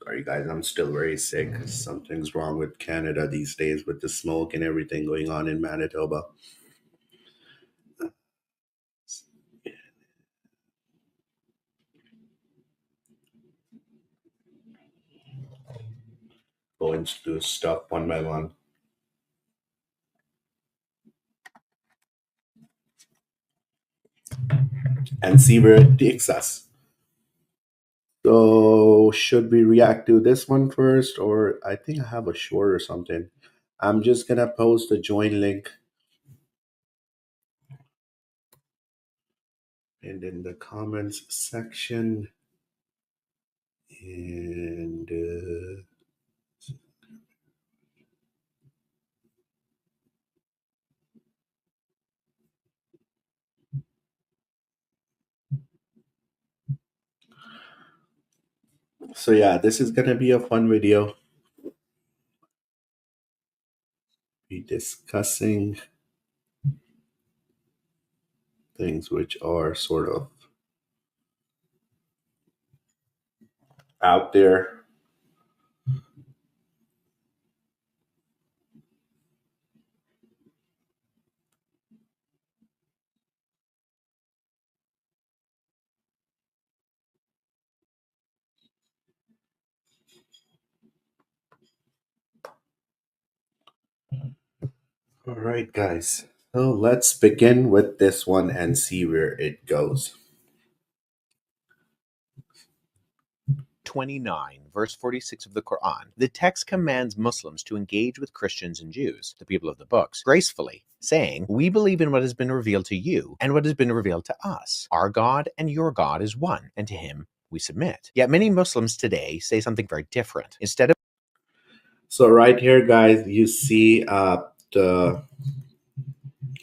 Sorry, guys, I'm still very sick. Something's wrong with Canada these days with the smoke and everything going on in Manitoba. Going through stuff one by one and see where it takes us. So, should we react to this one first, or I think I have a short or something? I'm just gonna post the join link and in the comments section. And so, yeah, this is gonna be a fun video. Be discussing things which are sort of out there. All right, guys. So let's begin with this one and see where it goes. 29, verse 46 of the Quran. The text commands Muslims to engage with Christians and Jews, the people of the books, gracefully, saying, "We believe in what has been revealed to you and what has been revealed to us. Our God and your God is one, and to him we submit." Yet many Muslims today say something very different. Instead of So right here, guys, you see the,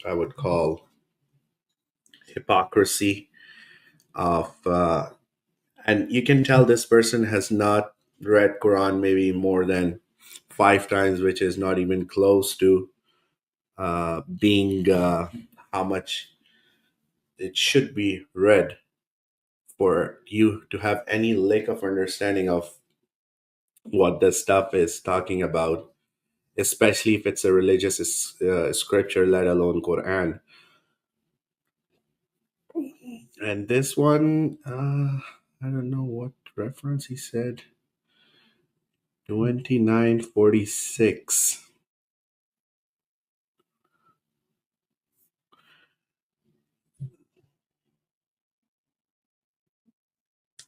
I would call, hypocrisy of and you can tell this person has not read Quran maybe more than 5 times, which is not even close to being how much it should be read for you to have any lick of understanding of what this stuff is talking about, especially if it's a religious scripture, let alone Quran. And this one, I don't know what reference he said. 2946.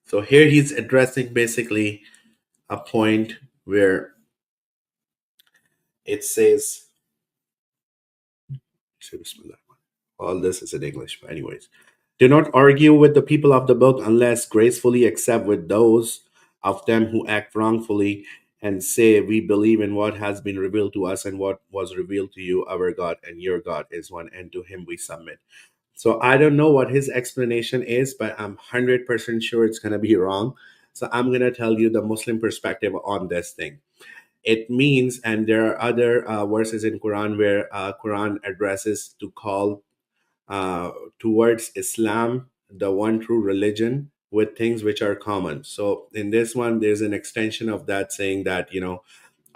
So here he's addressing basically a point where it says, all this is in English, but anyways. Do not argue with the people of the book unless gracefully accept with those of them who act wrongfully and say, "We believe in what has been revealed to us and what was revealed to you. Our God and your God is one, and to him we submit." So I don't know what his explanation is, but I'm 100% sure it's going to be wrong. So I'm going to tell you the Muslim perspective on this thing. It means, and there are other verses in Quran where Quran addresses to call towards Islam, the one true religion, with things which are common. So in this one, there's an extension of that saying that,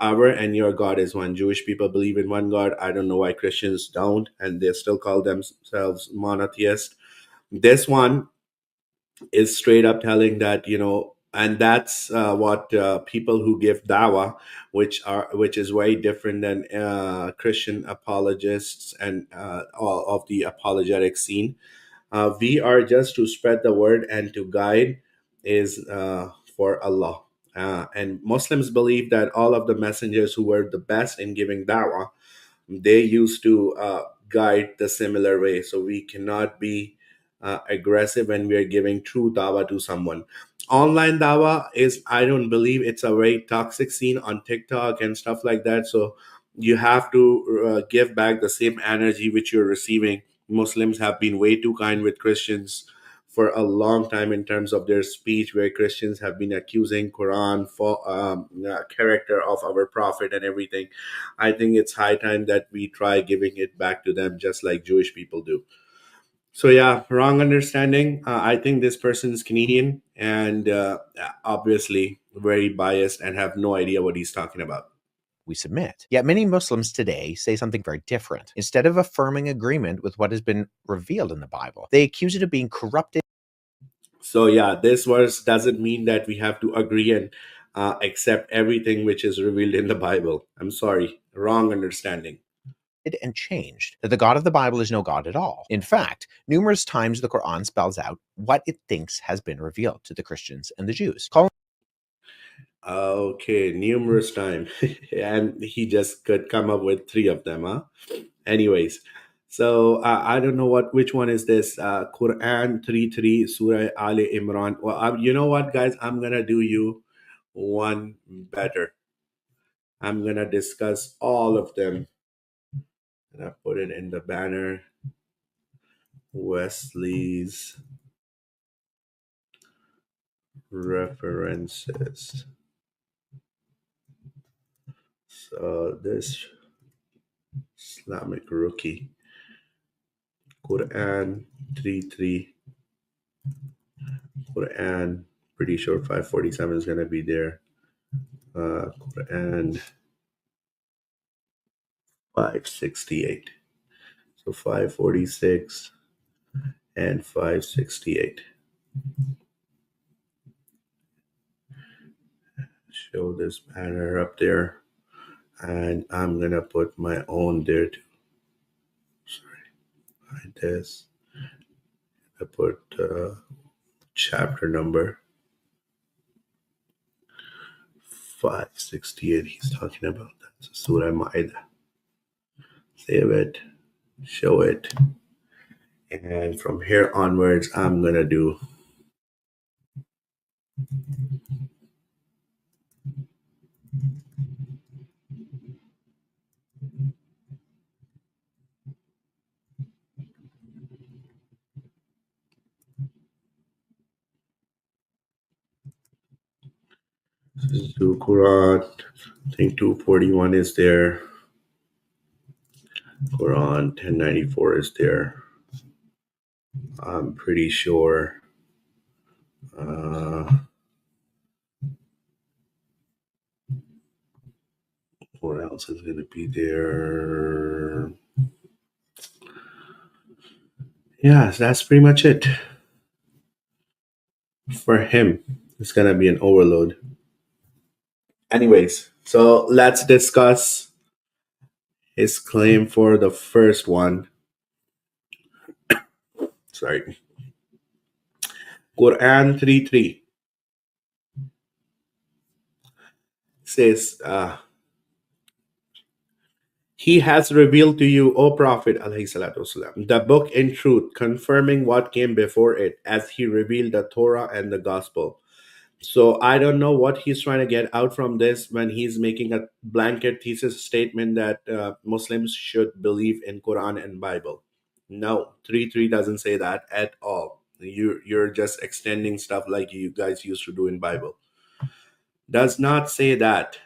our and your God is one. Jewish people believe in one God. I don't know why Christians don't, and they still call themselves monotheist. This one is straight up telling that, and that's what people who give dawah, which is very different than Christian apologists and all of the apologetic scene. We are just to spread the word and to guide is for Allah. And Muslims believe that all of the messengers who were the best in giving da'wah, they used to guide the similar way. So we cannot be aggressive when we are giving true dawah to someone. Online dawah is, I don't believe, it's a very toxic scene on TikTok and stuff like that. So you have to give back the same energy which you're receiving. Muslims have been way too kind with Christians for a long time in terms of their speech, where Christians have been accusing Quran for character of our prophet and everything. I think it's high time that we try giving it back to them, just like Jewish people do. So yeah, wrong understanding. I think this person is Canadian and obviously very biased and have no idea what he's talking about. We submit. Yet many Muslims today say something very different. Instead of affirming agreement with what has been revealed in the Bible, they accuse it of being corrupted So yeah, this verse doesn't mean that we have to agree and accept everything which is revealed in the Bible. I'm sorry, wrong understanding. and changed, that the God of the Bible is no God at all. In fact, numerous times the Quran spells out what it thinks has been revealed to the Christians and the Jews, calling Okay, numerous time, and he just could come up with three of them, huh? Anyways, so I don't know which one is this. Quran 3:3, Surah Ali Imran. Well, you know what, guys? I'm gonna do you one better. I'm gonna discuss all of them, and I put it in the banner. Wesley's references. So this Islamic rookie, Quran 3:3, Quran. Pretty sure 547 is gonna be there. Quran 568. So 546 and 568. Show this banner up there. And I'm gonna put my own there too. Sorry, like this. I put chapter number 568. He's talking about that. So Surah Ma'idah. Save it, show it. And from here onwards, I'm gonna do Quran. I think 241 is there. Quran 1094 is there. I'm pretty sure. Uh, what else is going to be there? Yeah, that's pretty much it. For him, it's going to be an overload. Anyways, so let's discuss his claim for the first one. Sorry. Quran 3:3 says, He has revealed to you, O Prophet, alayhi salatu wasalam, the book in truth, confirming what came before it, as he revealed the Torah and the Gospel. So I don't know what he's trying to get out from this when he's making a blanket thesis statement that Muslims should believe in Quran and Bible. No, 3:3 doesn't say that at all. You're just extending stuff like you guys used to do in Bible. Does not say that.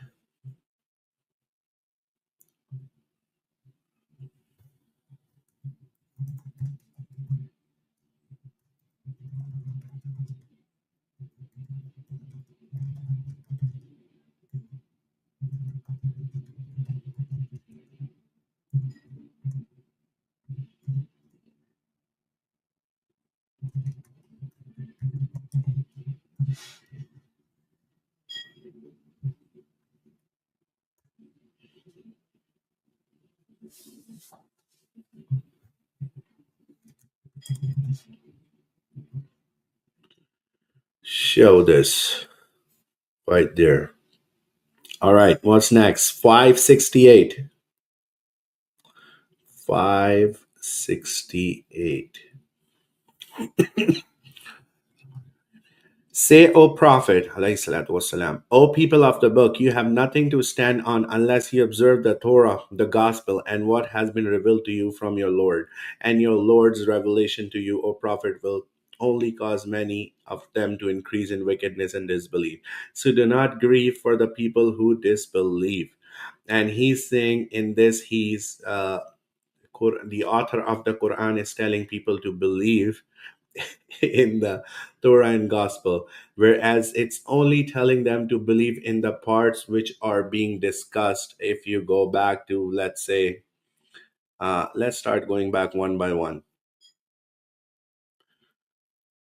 Show this right there. All right, what's next? 568. 568 Say, O Prophet, alayhi salatu wasalam, O people of the book, you have nothing to stand on unless you observe the Torah, the Gospel, and what has been revealed to you from your Lord. And your Lord's revelation to you, O Prophet, will only cause many of them to increase in wickedness and disbelief. So do not grieve for the people who disbelieve. And he's saying in this, the author of the Quran is telling people to believe in the Torah and Gospel, whereas it's only telling them to believe in the parts which are being discussed. If you go back to, let's say, let's start going back one by one.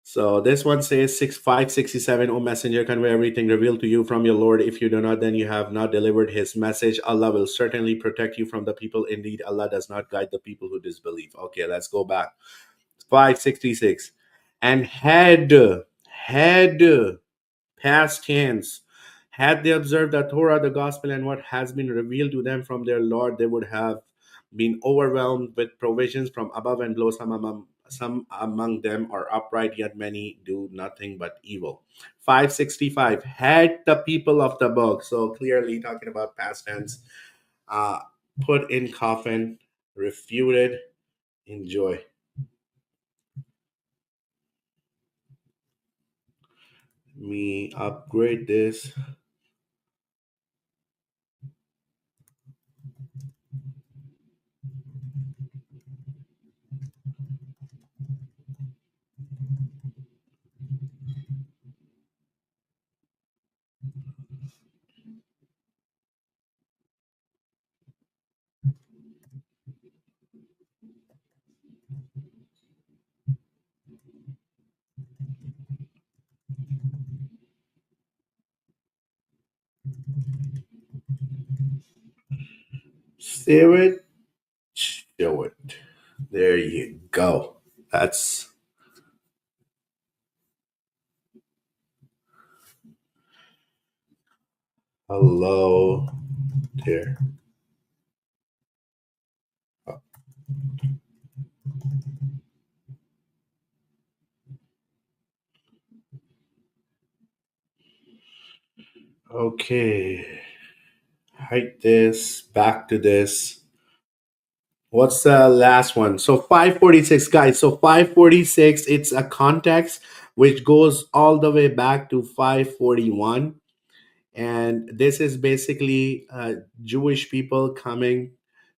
So this one says 6567, O Messenger, convey everything revealed to you from your Lord. If you do not, then you have not delivered his message. Allah will certainly protect you from the people. Indeed, Allah does not guide the people who disbelieve. Okay, let's go back. 566. And had past tense. Had they observed the Torah, the Gospel, and what has been revealed to them from their Lord, they would have been overwhelmed with provisions from above and below. Some among them are upright, yet many do nothing but evil. 565. Had the people of the book, so clearly talking about past tense, uh, put in coffin, refuted, enjoy. Me upgrade this. Save it, show it. There you go. That's hello there. Okay. Hide this, back to this. What's the last one? So 546, guys. So 546, it's a context which goes all the way back to 541. And this is basically Jewish people coming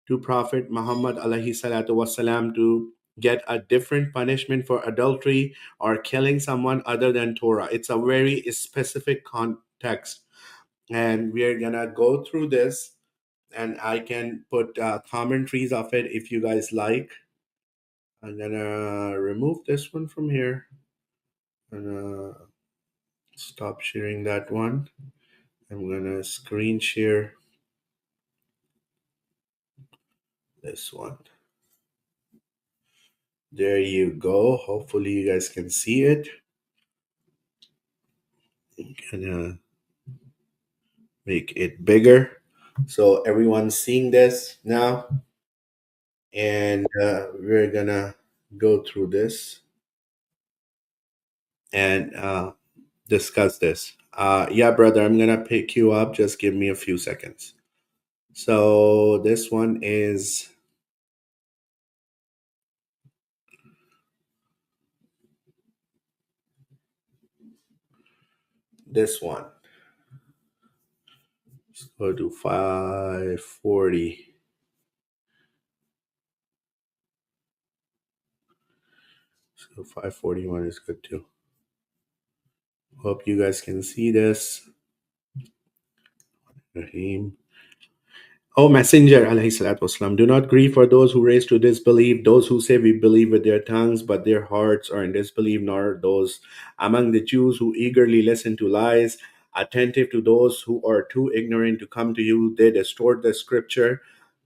to Prophet Muhammad alayhi salatu wasalam to get a different punishment for adultery or killing someone other than Torah. It's a very specific context. And we're gonna go through this, and I can put commentaries of it if you guys like. I'm gonna remove this one from here and stop sharing that one. I'm gonna screen share this one. There you go. Hopefully you guys can see it. I'm gonna make it bigger so everyone's seeing this now. And we're gonna go through this and discuss this. Yeah, brother, I'm gonna pick you up. Just give me a few seconds. So this one is this one. Let's go to 540. So 541 is good too. Hope you guys can see this. Rahim. O Messenger, alayhi salatu wasalam, do not grieve for those who raise to disbelief, those who say we believe with their tongues, but their hearts are in disbelief, nor those among the Jews who eagerly listen to lies, attentive to those who are too ignorant to come to you. They distort the scripture,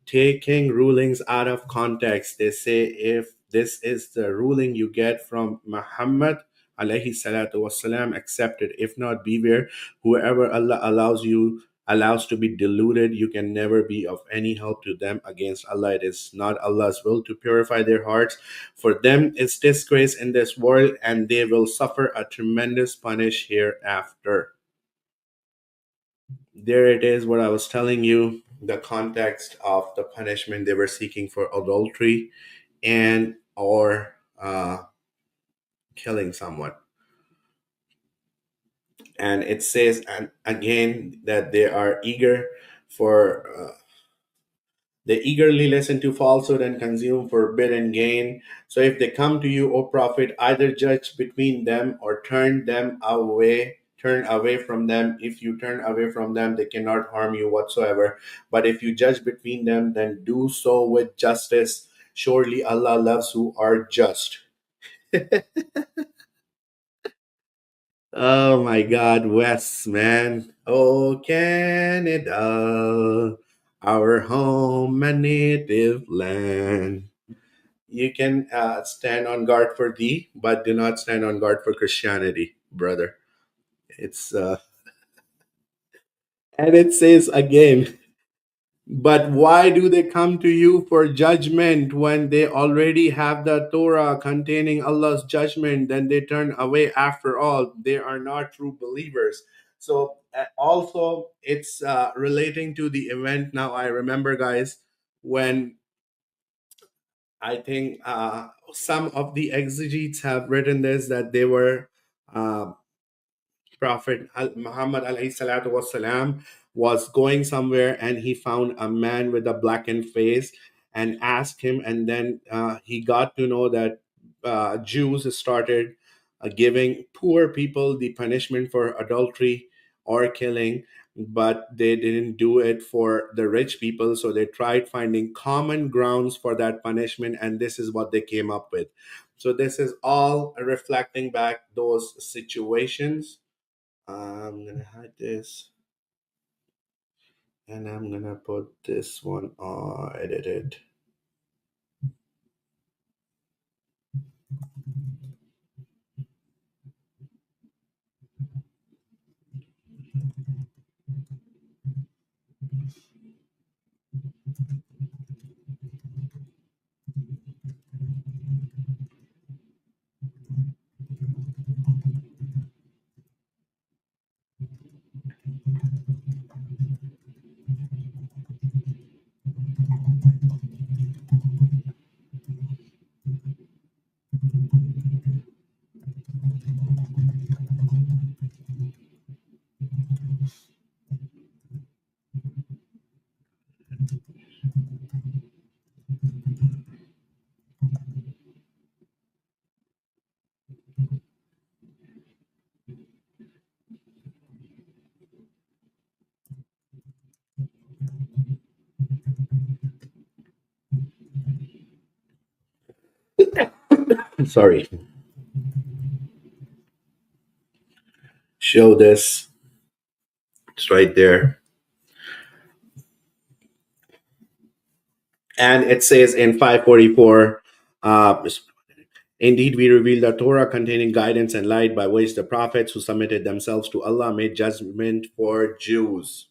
taking rulings out of context. They say if this is the ruling you get from Muhammad, alayhi salatu wasalam, accept it. If not, beware. Whoever Allah allows you allows to be deluded, you can never be of any help to them against Allah. It is not Allah's will to purify their hearts. For them is disgrace in this world, and they will suffer a tremendous punish hereafter. There it is, what I was telling you, the context of the punishment they were seeking for adultery and or killing someone. And it says, and again, that they are eager for they eagerly listen to falsehood and consume forbidden gain. So if they come to you, O Prophet, either judge between them or turn them away. Turn away from them. If you turn away from them, they cannot harm you whatsoever. But if you judge between them, then do so with justice. Surely Allah loves who are just. Oh my God, Wes, man. Oh, Canada, our home and native land. You can stand on guard for thee, but do not stand on guard for Christianity, brother. It's and it says again, but why do they come to you for judgment when they already have the Torah containing Allah's judgment? Then they turn away after all. They are not true believers. So, also, it's relating to the event. Now, I remember, guys, when I think some of the exegetes have written this, that they were. Prophet Muhammad alayhi salatu wasalam was going somewhere, and he found a man with a blackened face and asked him, and then he got to know that Jews started giving poor people the punishment for adultery or killing, but they didn't do it for the rich people. So they tried finding common grounds for that punishment, and this is what they came up with. So this is all reflecting back those situations. I'm gonna hide this, and I'm gonna put this one on edited. Sorry, show this. It's right there, and it says in 544. Indeed, we revealed the Torah containing guidance and light by which the prophets who submitted themselves to Allah made judgment for Jews.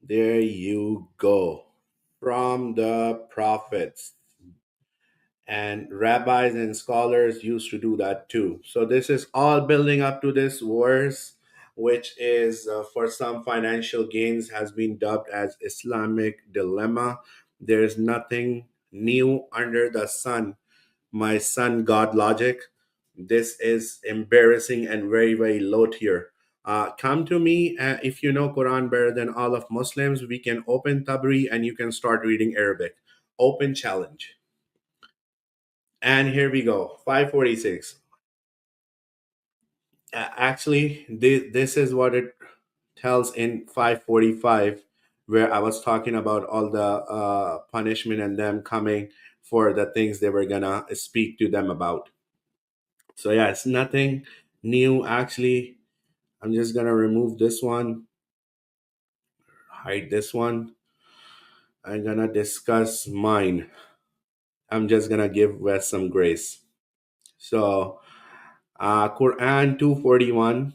There you go. From the prophets. And rabbis and scholars used to do that too. So this is all building up to this verse, which is for some financial gains has been dubbed as Islamic Dilemma. There's nothing new under the sun, my son. God logic. This is embarrassing and very, very low tier. Come to me if you know Quran better than all of Muslims. We can open Tabri and you can start reading Arabic. Open challenge. And here we go, 546. Actually, this is what it tells in 545, where I was talking about all the punishment and them coming for the things they were gonna speak to them about. So, yeah, it's nothing new. Actually, I'm just gonna remove this one, hide this one. I'm gonna discuss mine. I'm just gonna give Wes some grace. So, Quran 241.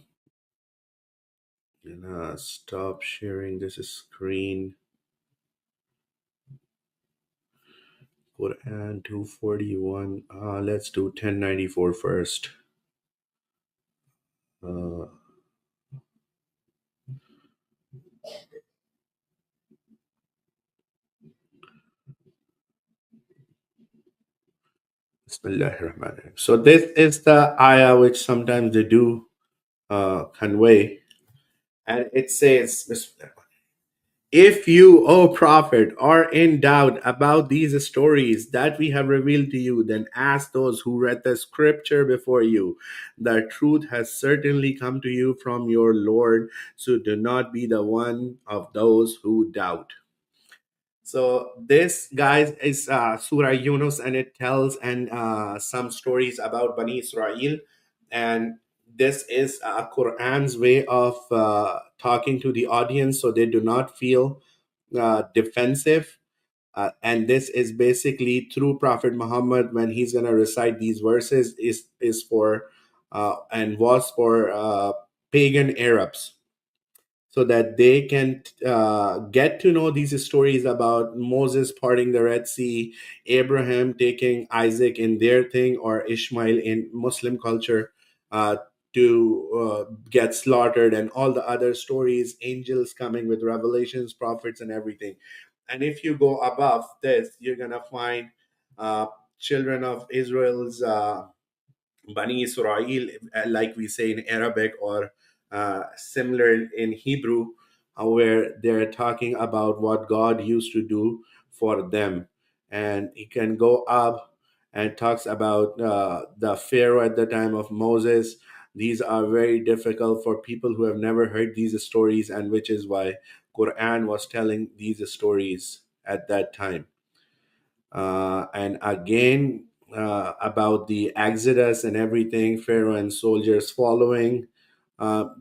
And stop sharing this screen. Quran 241. Let's do 1094 first. Uh, Bismillahirrahmanirrahim. So this is the ayah which sometimes they do convey, and it says, if you, O Prophet, are in doubt about these stories that we have revealed to you, then ask those who read the scripture before you. The truth has certainly come to you from your Lord, so do not be the one of those who doubt. So this, guys, is Surah Yunus, and it tells and some stories about Bani Israel, and this is Quran's way of talking to the audience, so they do not feel defensive. And this is basically through Prophet Muhammad when he's going to recite these verses is for and was for pagan Arabs, so that they can get to know these stories about Moses parting the Red Sea, Abraham taking Isaac in their thing, or Ishmael in Muslim culture uh, to get slaughtered, and all the other stories, angels coming with revelations, prophets, and everything. And if you go above this, you're going to find uh, children of Israel's. Bani Israel, like we say in Arabic, or similar in Hebrew, where they're talking about what God used to do for them. And he can go up and talks about the Pharaoh at the time of Moses. These are very difficult for people who have never heard these stories, and which is why Quran was telling these stories at that time. And again, about the exodus and everything, Pharaoh and soldiers following.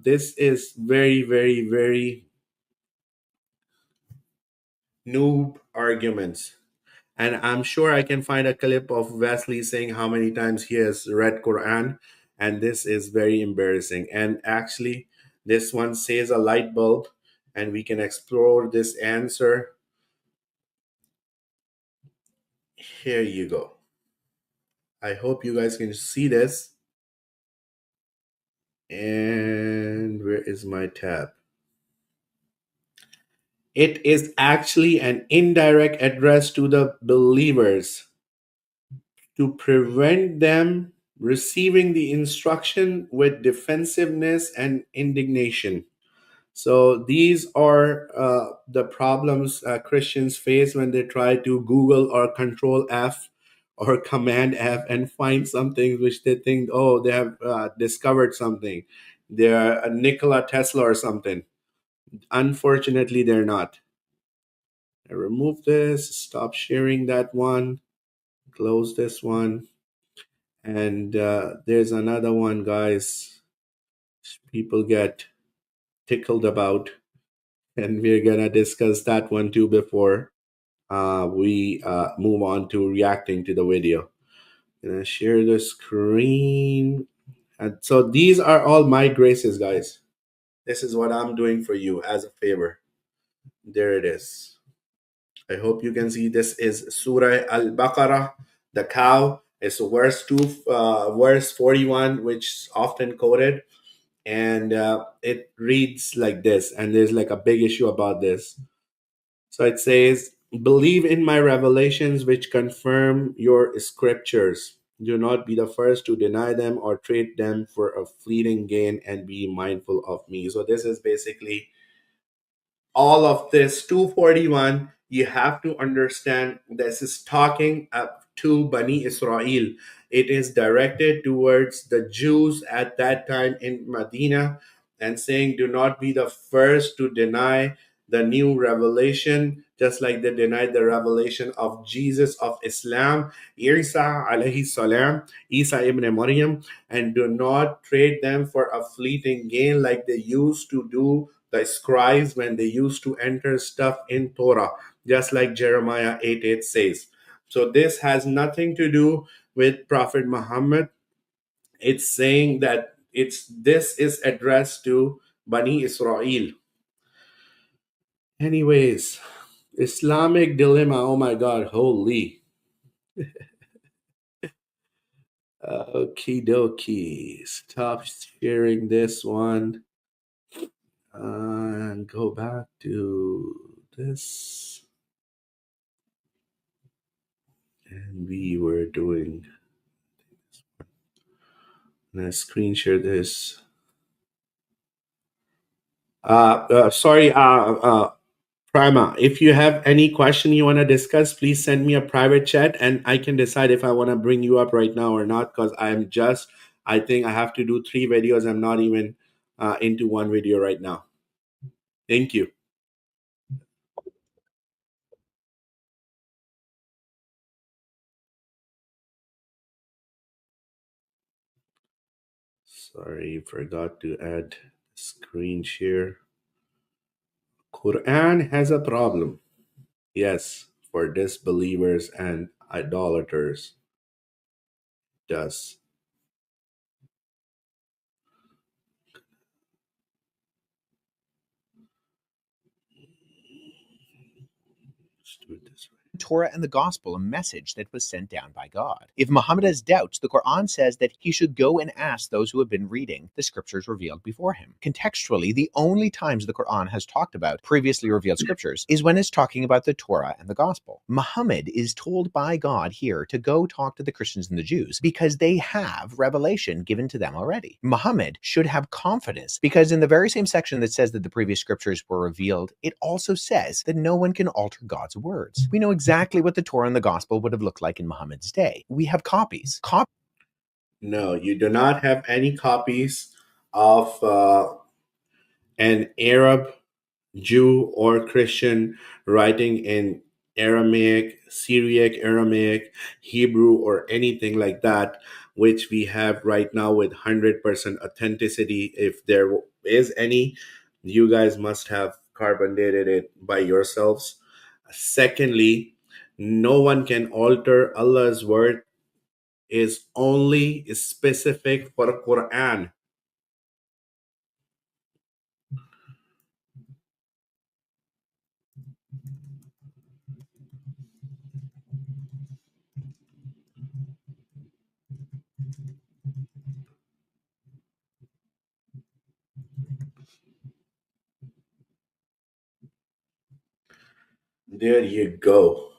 This is very, very, very noob arguments. And I'm sure I can find a clip of Wesley saying how many times he has read Quran, and this is very embarrassing. And actually, this one says a light bulb, and we can explore this answer. Here you go. I hope you guys can see this. And where is my tab? It is actually an indirect address to the believers to prevent them receiving the instruction with defensiveness and indignation. So these are the problems Christians face when they try to Google or Control F or Command F and find something which they think, oh, they have discovered something. They're a Nikola Tesla or something. Unfortunately, they're not. I remove this, stop sharing that one, close this one. And there's another one, guys, people get tickled about, and we're gonna discuss that one too before we move on to reacting to the video. Gonna share the screen. And so these are all my graces, guys. This is what I'm doing for you as a favor. There it is. I hope you can see this is Surah Al Baqarah, the cow. It's verse 41, which is often quoted, and it reads like this. And there's like a big issue about this. So it says, "Believe in my revelations, which confirm your scriptures. Do not be the first to deny them or trade them for a fleeting gain, and be mindful of me." So this is basically all of this 241. You have to understand this is talking up to Bani Israel. It is directed towards the Jews at that time in Medina, and saying, do not be the first to deny the new revelation, just like they denied the revelation of Jesus of Islam, Isa alayhi salam, Isa ibn Maryam, and do not trade them for a fleeting gain like they used to do, the scribes, when they used to enter stuff in Torah, just like Jeremiah 8:8 says. So this has nothing to do with Prophet Muhammad. It's saying that this is addressed to Bani Israel. Anyways, Islamic Dilemma. Oh my God, holy. Okie dokie. Stop sharing this one and go back to this. And we were doing. Let's screen share this. Sorry, Prima, if you have any question you want to discuss, please send me a private chat and I can decide if I want to bring you up right now or not because I think I have to do 3 videos. I'm not even into one video right now. Thank you. Sorry, forgot to add screen share. Quran has a problem. Yes, for disbelievers and idolaters. Does. Let's do it this way. Torah and the gospel a message that was sent down by God. If Muhammad has doubts, the Quran says that he should go and ask those who have been reading the scriptures revealed before him. Contextually, the only times the Quran has talked about previously revealed scriptures is when it's talking about the Torah and the gospel. Muhammad is told by God here to go talk to the Christians and the Jews because they have revelation given to them already. Muhammad should have confidence because in the very same section that says that the previous scriptures were revealed, it also says that no one can alter God's words. We know exactly what the Torah and the gospel would have looked like in Muhammad's day. We have copies. No, you do not have any copies of an Arab Jew or Christian writing in Aramaic, Syriac, Aramaic, Hebrew, or anything like that, which we have right now with 100% authenticity. If there is any, you guys must have carbon dated it by yourselves. Secondly, no one can alter Allah's word is only specific for Quran. There you go.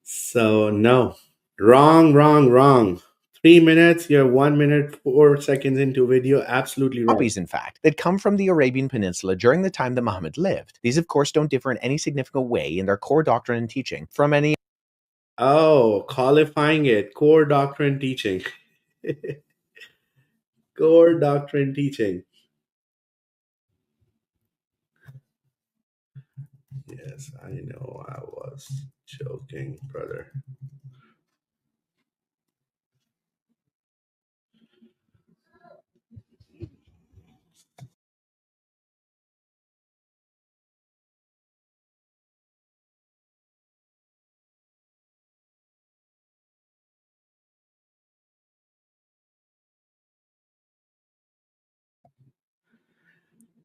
So no, wrong, wrong, wrong. 3 minutes, you're 1 minute 4 seconds into video. Absolutely wrong. Copies, in fact, that come from the Arabian Peninsula during the time that Muhammad lived. These, of course, don't differ in any significant way in their core doctrine and teaching from any. Oh, qualifying it. Core doctrine teaching. Core doctrine teaching. Yes, I know I was joking, brother.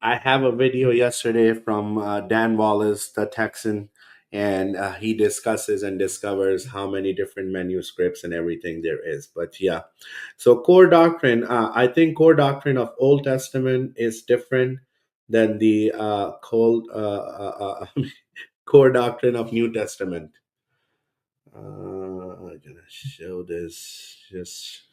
I have a video yesterday from Dan Wallace, the Texan, and he discusses and discovers how many different manuscripts and everything there is. But yeah, so core doctrine, I think core doctrine of Old Testament is different than the core doctrine of New Testament. I'm gonna show this just.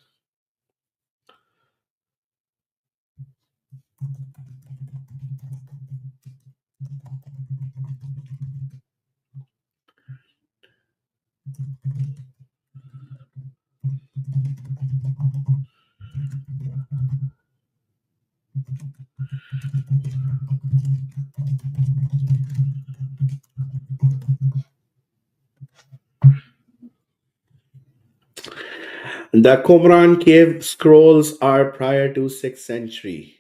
The Qumran cave scrolls are prior to 6th century.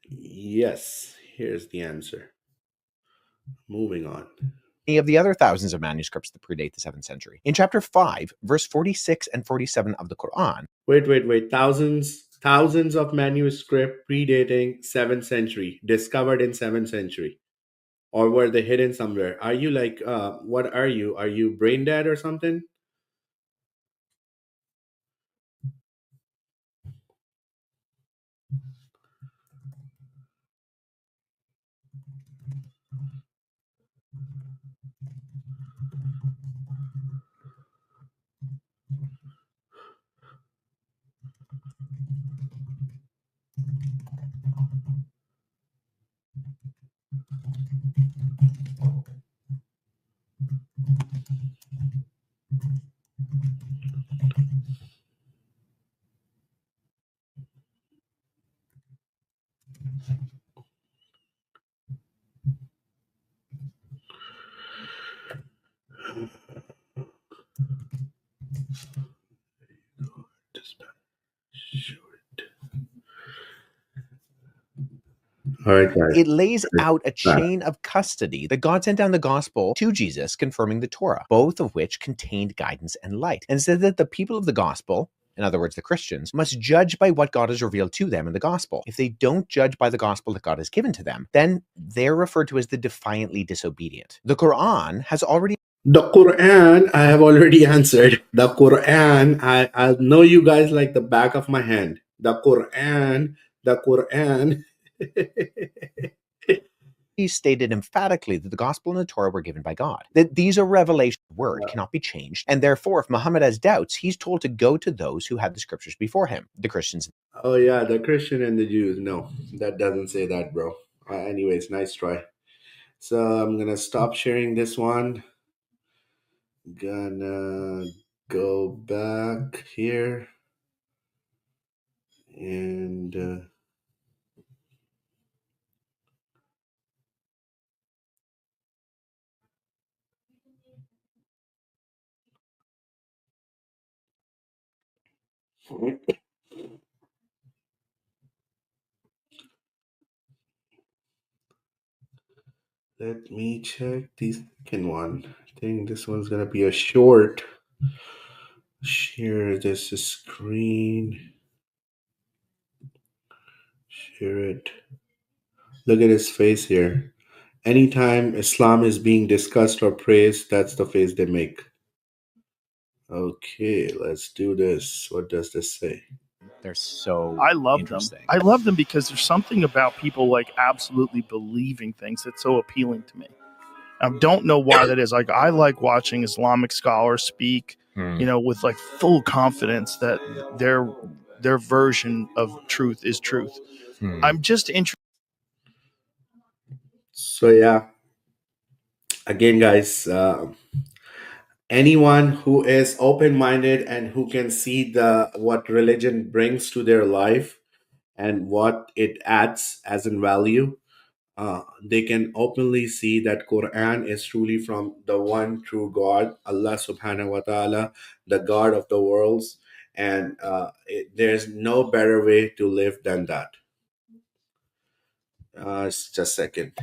Yes, here's the answer. Moving on. Of the other thousands of manuscripts that predate the 7th century. In chapter 5, verse 46 and 47 of the Quran. Wait. Thousands Thousands of manuscript predating 7th century, discovered in 7th century. Or were they hidden somewhere? Are you like, what are you? Are you brain dead or something? Just show it. All right, guys. It lays out a chain of custody that God sent down the gospel to Jesus, confirming the Torah, both of which contained guidance and light, and said that the people of the gospel, in other words, the Christians, must judge by what God has revealed to them in the gospel. If they don't judge by the gospel that God has given to them, then they're referred to as the defiantly disobedient. The Quran has already The Quran, I have already answered. The Quran, I know you guys like the back of my hand. The Quran, the Quran. stated emphatically that the gospel and the Torah were given by God, that these are revelation word, cannot be changed, and therefore if Muhammad has doubts, he's told to go to those who had the scriptures before him, the Christians. Oh yeah, the Christian and the Jews. No, that doesn't say that, bro. Anyways, nice try. So I'm gonna stop sharing this one. Gonna go back here and let me check the second one. I think this one's gonna be a short. Share this screen. Share it. Look at his face here. Anytime Islam is being discussed or praised, that's the face they make. Okay, let's do this. What does this say? They're so I love them. interesting. I love them because there's something about people like absolutely believing things that's so appealing to me. I don't know why that is. Like I like watching Islamic scholars speak, with like full confidence that their version of truth is truth. I'm just interested. So yeah, again, guys, anyone who is open-minded and who can see the what religion brings to their life and what it adds as in value, they can openly see that Quran is truly from the one true God, Allah subhanahu wa ta'ala, the God of the worlds, and there's no better way to live than that. Just a second.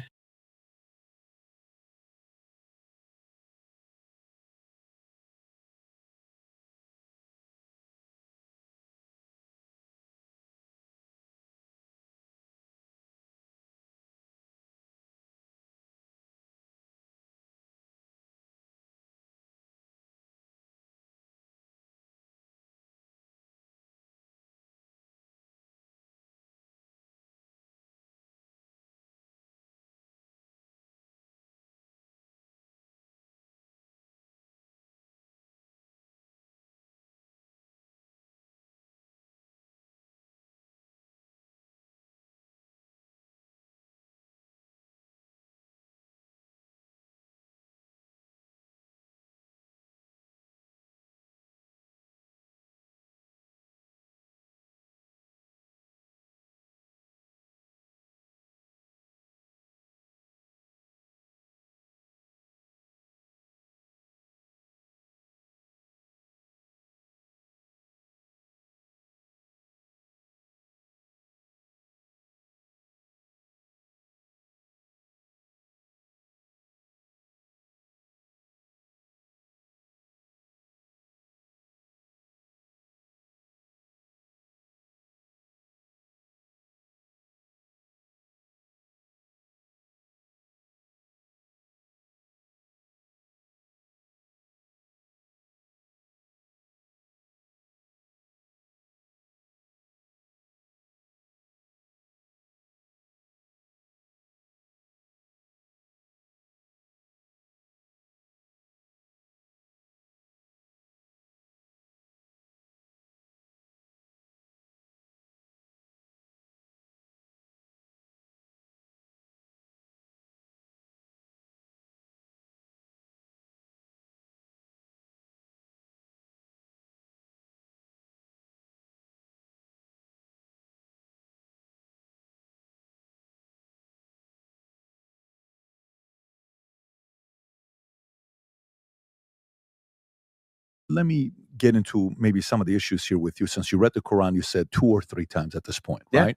Let me get into maybe some of the issues here with you. Since you read the Quran, you said 2 or 3 times at this point, Yeah. right?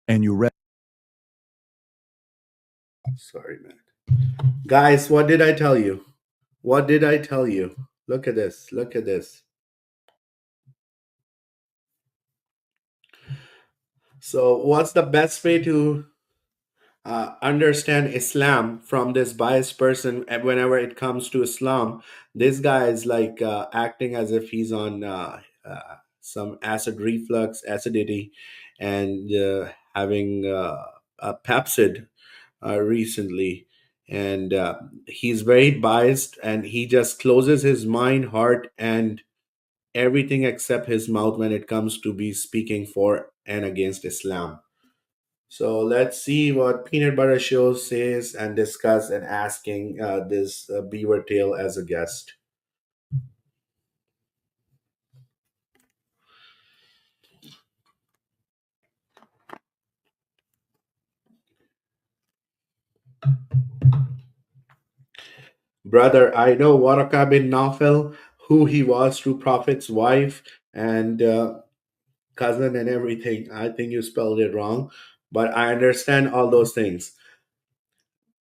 And you read. Sorry, man. Guys, what did I tell you? What did I tell you? Look at this. Look at this. So, what's the best way to understand Islam from this biased person? And whenever it comes to Islam, this guy is like acting as if he's on some acid reflux, acidity, and having a Pepsid recently. And he's very biased, and he just closes his mind, heart, and everything except his mouth when it comes to be speaking for and against Islam. So let's see what Peanut Butter Show says and discuss and asking this beaver tail as a guest. Brother, I know Waraka bin Nawfal, who he was to Prophet's wife and cousin and everything. I think you spelled it wrong, but I understand all those things.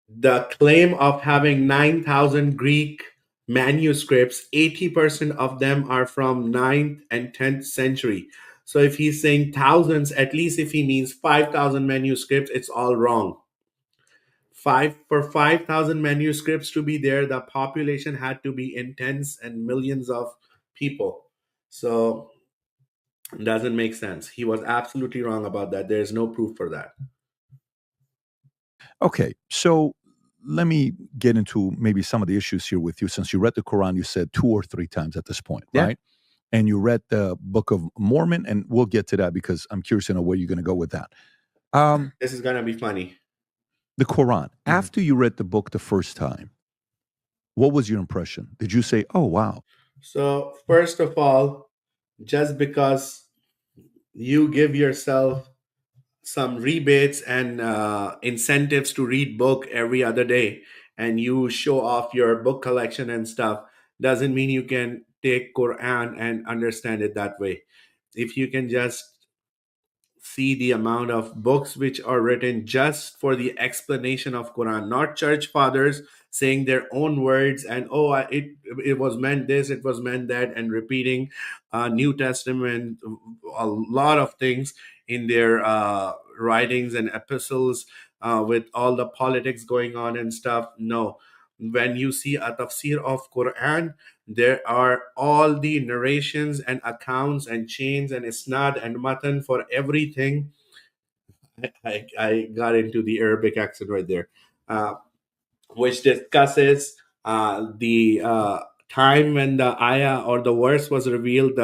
The claim of having 9,000 Greek manuscripts, 80% of them are from 9th and 10th century. So if he's saying thousands, at least if he means 5,000 manuscripts, it's all wrong. For 5,000 manuscripts to be there, the population had to be in tens and millions of people. So it doesn't make sense. He was absolutely wrong about that. There's no proof for that. Okay, so let me get into maybe some of the issues here with you. Since you read the Quran, you said 2 or 3 times at this point, Yeah. right? And you read the Book of Mormon, and we'll get to that because I'm curious to know where you're going to go with that. This is going to be funny. The Quran, after you read the book the first time, what was your impression? Did you say, oh, wow? So, first of all, just because you give yourself some rebates and incentives to read book every other day and you show off your book collection and stuff doesn't mean you can take Quran and understand it that way. If you can just see the amount of books which are written just for the explanation of Quran, not church fathers saying their own words and it was meant this, it was meant that, and repeating New Testament, a lot of things in their writings and epistles with all the politics going on and stuff. No, when you see a tafsir of Quran, there are all the narrations and accounts and chains and isnad and matan for everything. I got into the Arabic accent right there, which discusses the time when the ayah or the verse was revealed.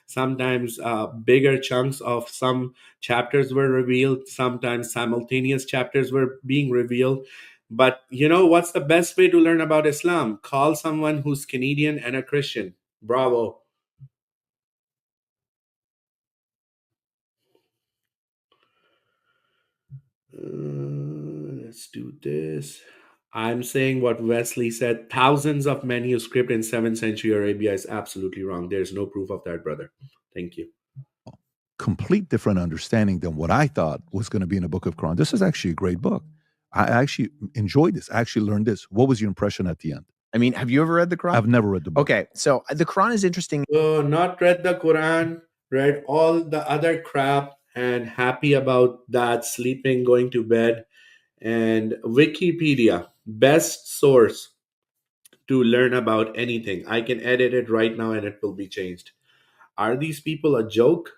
Sometimes bigger chunks of some chapters were revealed, sometimes simultaneous chapters were being revealed. But you know what's the best way to learn about Islam? Call someone who's Canadian and a Christian. Bravo. Let's do this. I'm saying what Wesley said. Thousands of manuscript in 7th century Arabia is absolutely wrong. There's no proof of that, brother. Thank you. Complete different understanding than what I thought was going to be in a book of Quran. This is actually a great book. I actually enjoyed this. I actually learned this. What was your impression at the end? I mean, have you ever read the Quran? I've never read the book. Okay, so the Quran is interesting. Not read the Quran, read all the other crap, and happy about that, sleeping, going to bed. And Wikipedia, best source to learn about anything. I can edit it right now and it will be changed. Are these people a joke?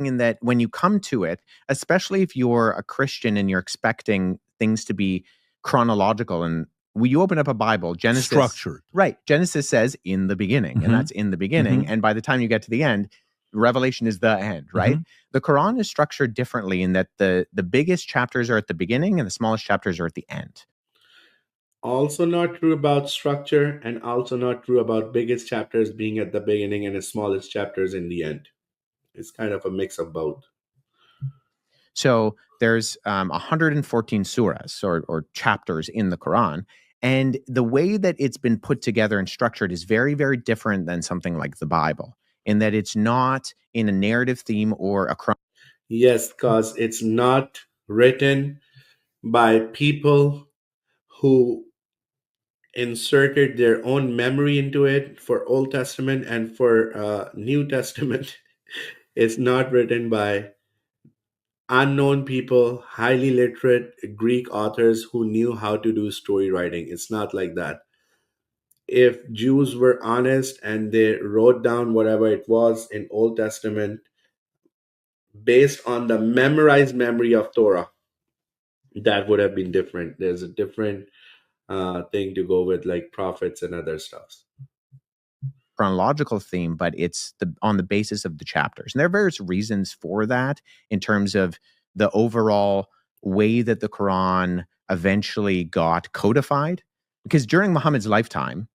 In that when you come to it, especially if you're a Christian and you're expecting things to be chronological, and when you open up a Bible, Genesis Structured. Right. Genesis says in the beginning, and that's in the beginning. And by the time you get to the end, Revelation is the end, right? The Quran is structured differently in that the biggest chapters are at the beginning and the smallest chapters are at the end. Also not true about structure, and also not true about biggest chapters being at the beginning and the smallest chapters in the end. It's kind of a mix of both. So there's 114 surahs or chapters in the Quran, And the way that it's been put together and structured is very, very different than something like the Bible, in that it's not in a narrative theme or a Yes, because it's not written by people who inserted their own memory into it for Old Testament, and for New Testament. It's not written by unknown people, highly literate Greek authors who knew how to do story writing. It's not like that. If Jews were honest and they wrote down whatever it was in Old Testament based on the memorized memory of Torah, that would have been different. There's a different thing to go with, like prophets and other stuff. chronological theme, but it's on the basis of the chapters. And there are various reasons for that in terms of the overall way that the Quran eventually got codified. Because during Muhammad's lifetime,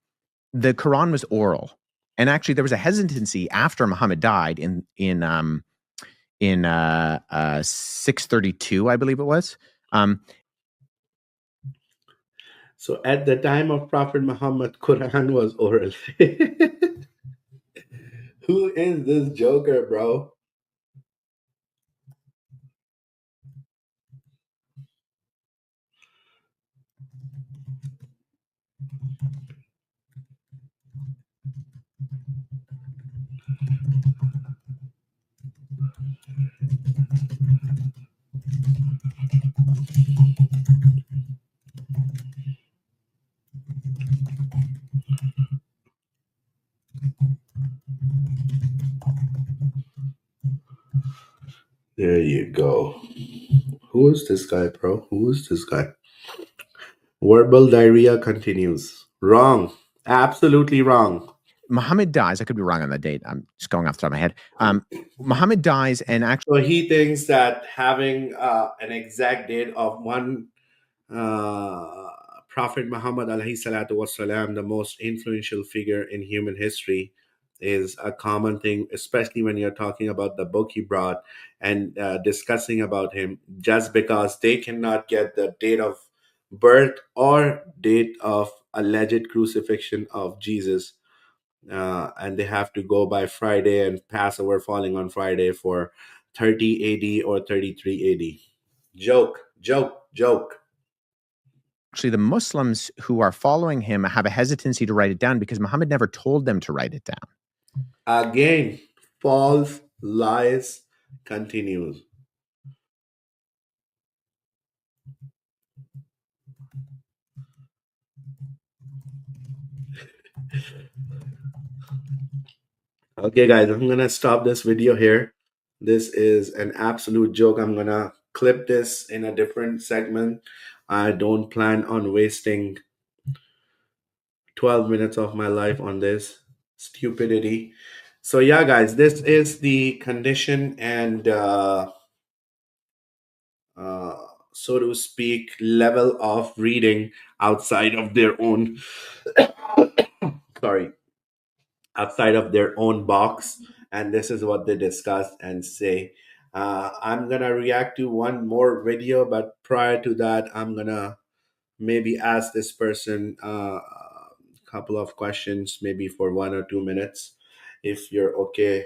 the Quran was oral. And actually there was a hesitancy after Muhammad died in 632, I believe it was. So at the time of Prophet Muhammad, Quran was oral. Who is this joker, bro? There you go. Who is this guy, bro? Who is this guy? Verbal diarrhea continues. Wrong. Absolutely wrong. Muhammad dies. I could be wrong on the date. I'm just going off the top of my head. Muhammad dies, and actually, So he thinks that having an exact date of one uh, Prophet Muhammad alayhi salatu wasalam, the most influential figure in human history, is a common thing, especially when you're talking about the book he brought and discussing about him, just because they cannot get the date of birth or date of alleged crucifixion of Jesus. And they have to go by Friday and Passover falling on Friday for 30 AD or 33 AD. Joke, joke, joke. the Muslims who are following him have a hesitancy to write it down because Muhammad never told them to write it down. Again, false lies continues. Okay, guys, I'm gonna stop this video here. This is an absolute joke. I'm gonna clip this in a different segment. I don't plan on wasting 12 minutes of my life on this stupidity. So yeah, guys, this is the condition and so to speak, level of reading outside of their own sorry, outside of their own box. And this is what they discuss and say. I'm gonna react to one more video, but prior to that, I'm gonna maybe ask this person a couple of questions, maybe for 1 or 2 minutes, if you're okay